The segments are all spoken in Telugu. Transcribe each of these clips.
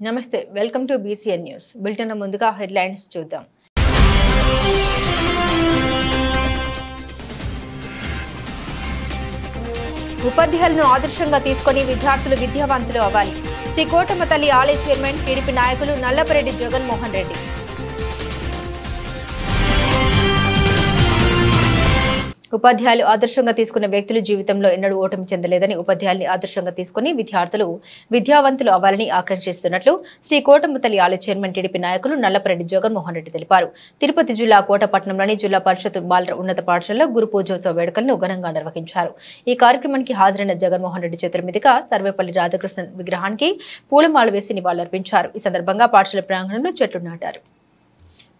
నమస్తే welcome to BCN news bulletin ముందుగా హెడ్లైన్స్ చూద్దాం. ఉపాధ్యాయులను ఆదర్శంగా తీసుకొని విద్యార్థులు విద్యావంతులు అవ్వాలి. శ్రీ కోటమ్మ తల్లి ఆలయ చైర్మన్ టీడీపీ నాయకులు నల్లపరెడ్డి జగన్మోహన్ రెడ్డి. ఉపాధ్యాయులు ఆదర్శంగా తీసుకున్న వ్యక్తులు జీవితంలో ఎన్నడూ ఓటమి చెందలేదని, ఉపాధ్యాయుల్ని ఆదర్శంగా తీసుకుని విద్యార్థులు విద్యావంతులు అవ్వాలని ఆకాంక్షిస్తున్నట్లు శ్రీ కోటమ్మ తల్లి ఆలయ చైర్మన్ టీడీపీ నాయకులు నల్లపరెడ్డి జగన్మోహన్ రెడ్డి తెలిపారు. తిరుపతి జిల్లా కోటపట్నంలోని జిల్లా పరిషత్ బాల ఉన్నత పాఠశాలలో గురు పూజోత్సవ వేడుకలను ఘనంగా నిర్వహించారు. ఈ కార్యక్రమానికి హాజరైన జగన్మోహన్ రెడ్డి చేతుల మీదుగా సర్వేపల్లి రాధాకృష్ణన్ విగ్రహానికి పూలమాల వేసి నివాళులర్పించారు. ఈ సందర్భంగా పాఠశాల ప్రాంగణంలో చెట్లు నాటారు.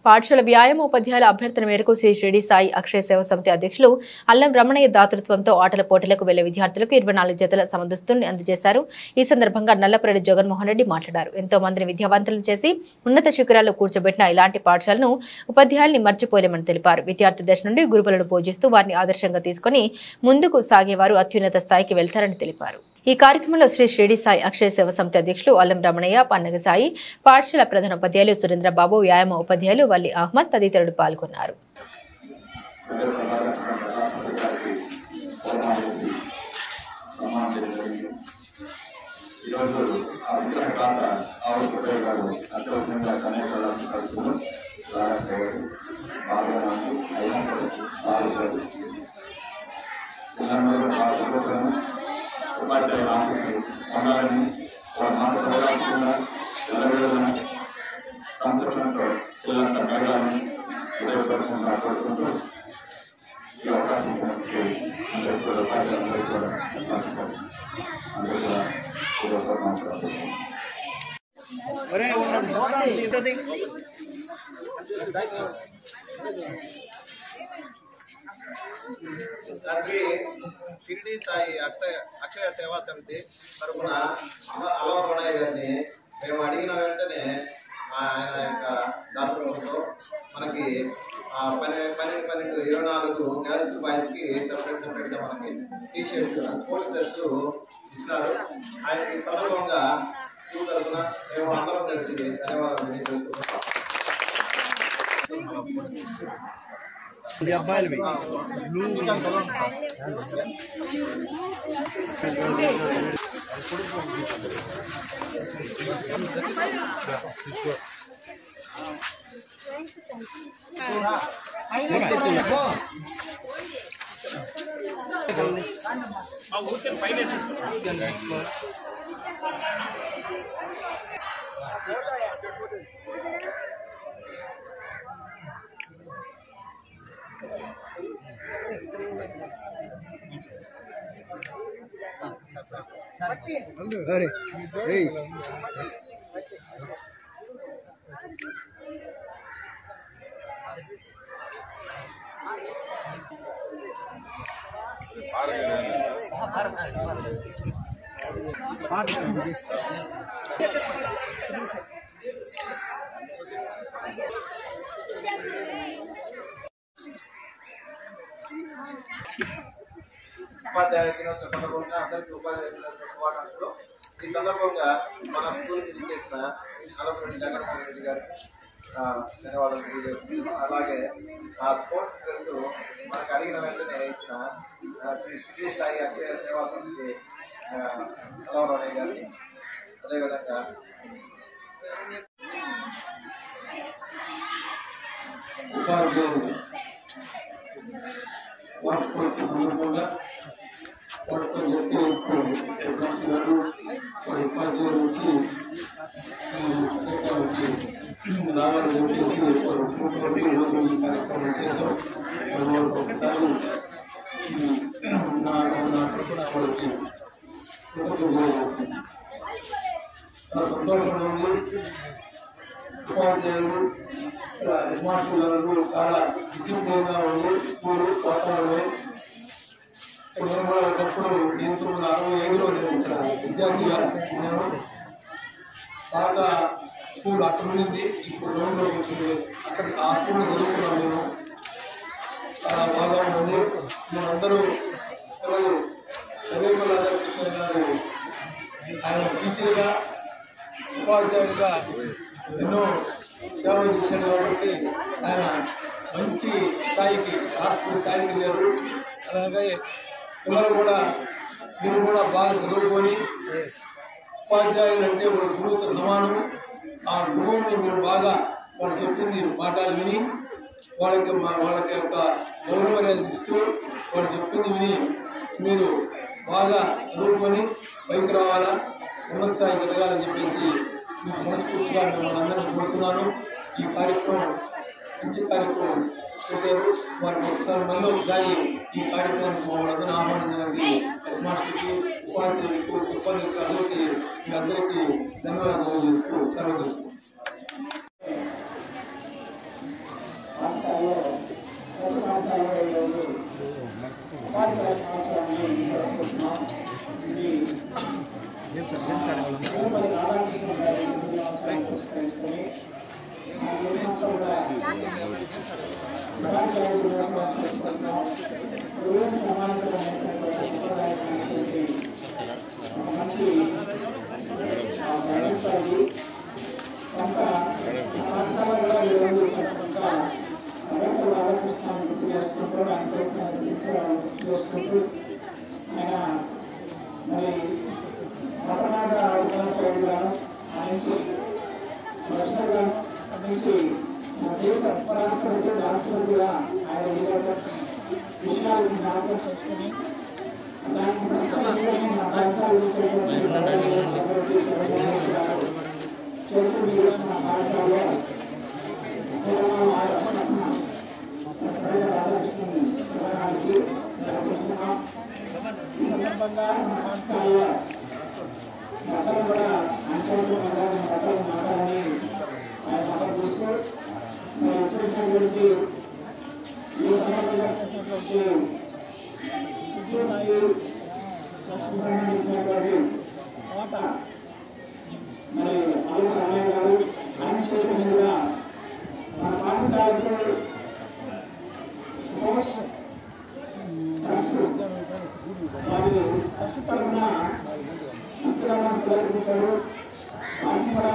పాఠశాల వ్యాయామ ఉపాధ్యాయుల అభ్యర్థన మేరకు శ్రీ షిరిడి సాయి అక్షయ సేవ సమితి అధ్యక్షులు అల్లం రమణయ్య దాతృత్వంతో ఆటల పోటీలకు వెళ్లే విద్యార్థులకు 24 జతల సమదుస్తుల్ని అందజేశారు. ఈ సందర్భంగా నల్లపరెడ్డి జగన్మోహన్ రెడ్డి మాట్లాడారు. ఎంతో మందిని విద్యావంతులను చేసి ఉన్నత శిఖరాల్లో కూర్చోబెట్టిన ఇలాంటి పాఠశాలను ఉపాధ్యాయుల్ని మర్చిపోలేమని తెలిపారు. విద్యార్థి దశ నుండి గురువులను పూజిస్తూ వారిని ఆదర్శంగా తీసుకుని ముందుకు సాగేవారు అత్యున్నత స్థాయికి వెళ్తారని తెలిపారు. ఈ కార్యక్రమంలో శ్రీ షిరిడి సాయి అక్షయ సేవ సమితి అధ్యక్షులు అల్లం రమణయ్య, పన్నగ సాయి, పాఠశాల ప్రధాన ఉపాధ్యాయులు సురేంద్రబాబు, వ్యాయామ ఉపాధ్యాయులు వల్లి అహ్మద్ తదితరులు పాల్గొన్నారు. ఉపాధ్యాయుల ఆశీస్సులు పొందాలని వాళ్ళ మాట పోరాడకుండా ఎల్లవేళలా కాన్సెప్షన్తో పిల్లలంతా పెరగాలని ఉదయపూర్వకంగా కోరుకుంటూ ఈ అవకాశం అందరికీ కూడా ఉపాధ్యాయులందరికీ కూడా అందరూ కూడా ఉదయపూర్వకంగా షిరిడి సాయి అక్షయ సేవా సమితి తరఫున అల్లం రమణయ్య గారిని మేము అడిగిన వెంటనే ఆయన యొక్క దాతృత్వంతో మనకి 12-24 గర్ల్స్ బాయ్స్కి సపరేట్గా మనకి టీషర్ట్స్ పోస్ట్ డ్రెస్ ఇచ్చినారు. ఆయన ఈ సందర్భంగా స్కూల్ తరఫున మేము అందరం కలిసి ధన్యవాదాలు తెలియజేస్తున్నాం. అబ్బాయిలు ఉపాధ్యాయ దినోత్సవ సందర్భంగా అందరికీ ఉపాధ్యాయ దినోత్సవ శుభాకాంక్షలు. ఈ సందర్భంగా మన స్కూల్కి చేసిన నల్లపరెడ్డి జగన్మోహన్ రెడ్డి గారికి ధన్యవాదాలు తెలియజేస్తున్నాను. అలాగే ఆ స్పోర్ట్స్ డ్రెస్ మనకు అడిగిన వెంటనే ఇచ్చిన శ్రీ సాయి అక్షయ సేవా సమితి అల్లం రమణయ్య గారికి, అదేవిధంగా ఉపాధ్యాయులు సందర్భంగా వాటితో ఉపాధ్యాయులకి రావాలి కార్యక్రమం చేశారు. ఒకసారి సంతోషంగా ఉంది. ఉపాధ్యాయులు హెడ్మాస్టర్లు చాలా డిసిప్లిన్గా ఉంది. స్కూల్ వాతావరణం నేను కూడా ఒకప్పుడు దీంతో 65లో విద్యార్థిగా నేను బాగా స్కూల్ అక్కడ ఉండింది. ఇప్పుడు రౌండ్లోకి వచ్చింది. అక్కడ ఆ స్కూల్లో చదువుకున్నాం మేము. చాలా బాగా ఉంది. మేమందరూ పిల్లలు సర్వేపల్లి రాధాకృష్ణ గారు ఆయన టీచర్గా ఉపాధ్యాయుడిగా ఎన్నో సేవలు చేశాడు కాబట్టి ఆయన మంచి స్థాయికి రాష్ట్ర స్థాయికి వెళ్ళారు. అలాగే పిల్లలు కూడా మీరు కూడా బాగా చదువుకొని ఉపాధ్యాయులు అంటే ఒక గురువుతో సమానం. ఆ గురువుని మీరు బాగా వాళ్ళు చెప్పింది పాఠాలు విని వాళ్ళకి యొక్క గౌరవం అనేది ఇస్తూ వాళ్ళు చెప్పింది విని మీరు బాగా చదువుకొని పైకి రావాలా, ఉన్నత స్థాయికి ఎదగాలని చెప్పేసి మీకు మనస్ఫూర్తిగా మిమ్మల్ని అందరినీ కోరుతున్నాను. ఈ కార్యక్రమం మంచి కార్యక్రమం పెట్టారు. వారికి ఒకసారి మళ్ళీ ఒకసారి ఈ కార్యక్రమానికి మమ్మల్ని అందరూ ఆహ్వానించడానికి హెడ్ మాస్టర్కి, ఉపాధ్యాయులకు, సిబ్బందికి అందరికీ మీ అందరికీ ధన్యవాదాలు తెలియజేస్తూ సెలవు తీసుకుంటాం. దేశ ఉపరాష్ట్రపతి రాష్ట్రపతి కూడా ఆయన విషయాలు జ్ఞాపకం చేసుకుని దానికి పాఠశాలలు చేరుకుని మన పాఠశాలలో రాధాకృష్ణన్ ప్రధానానికి జరుపుకుంటున్నాం. ఈ సందర్భంగా మన పాఠశాలలో బట్టలు కూడా అంచెలుగా బట్టలు మాట్లాడాలని ఆయన మాట్లాడుతూ చేసినటువంటి ఈ సందర్భంగా చేసినటువంటి సిద్ధి సాయి ట్రస్ట్ సంబంధించినటువంటి కోట మరి ఆలోచన గారు ఆయన చేయడం మీదుగా మన పాఠశాలకు స్పోర్ట్స్ ట్రస్ట్ వారి ట్రస్ట్ తరఫున అంతరాలను ప్రదర్శించారు. వాటిని కూడా